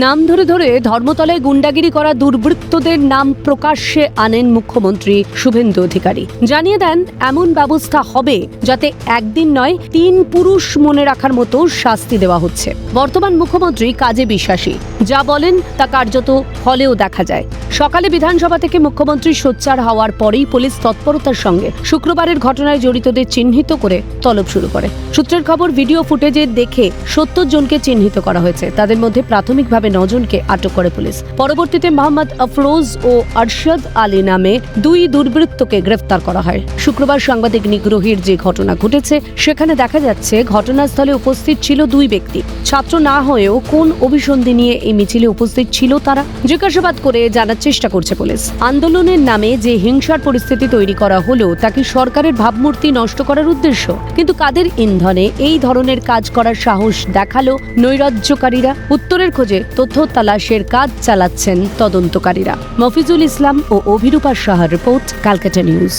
নাম ধরে ধরে ধর্মতলায় গুন্ডাগিরি করা দুর্বৃত্তদের নাম প্রকাশ্যে আনেন মুখ্যমন্ত্রী শুভেন্দু অধিকারী। জানিয়ে দেন এমন ব্যবস্থা হবে যাতে একদিন নয় 3 পুরুষ মনে রাখার মতো শাস্তি দেওয়া হচ্ছে। বর্তমান মুখ্যমন্ত্রী কাজে বিশ্বাসী, যা বলেন তা কার্যত ফলেও দেখা যায়। সকালে বিধানসভা থেকে মুখ্যমন্ত্রী সোচ্চার হওয়ার পরেই পুলিশ তৎপরতার সঙ্গে শুক্রবারের ঘটনায় জড়িতদের চিহ্নিত করে তলব শুরু করে। সূত্রের খবর, ভিডিও ফুটেজে দেখে 70 জনকে চিহ্নিত করা হয়েছে। তাদের মধ্যে প্রাথমিকভাবে 9 জনকে আটক করে পুলিশ। পরবর্তীতে মোহাম্মদ আফরোজ ও আরশাদ আলী নামে 2 দুর্বৃত্তকে গ্রেফতার করা হয়। শুক্রবার সাংবাদিক নিগ্রহের যে ঘটনা ঘটেছে সেখানে দেখা যাচ্ছে ঘটনাস্থলে উপস্থিত ছিল 2 ব্যক্তি। ছাত্র না হয়েও কোন অভিসন্ধি নিয়ে এই মিছিলে উপস্থিত ছিল তারা জিজ্ঞাসাবাদ করে জানার চেষ্টা করছে পুলিশ। আন্দোলনের নামে যে হিংসার পরিস্থিতি তৈরি করা হলো তা কি সরকারের ভাবমূর্তি নষ্ট করার উদ্দেশ্য? কিন্তু কাদের ইন্ধনে এই ধরনের কাজ করার সাহস দেখালো নৈরাজ্যকারীরা? উত্তরের খোঁজে তথ্য তালাশের কাজ চালাচ্ছেন তদন্তকারীরা। মফিজুল ইসলাম ও অভিরূপা সাহার রিপোর্ট, ক্যালকাটা নিউজ।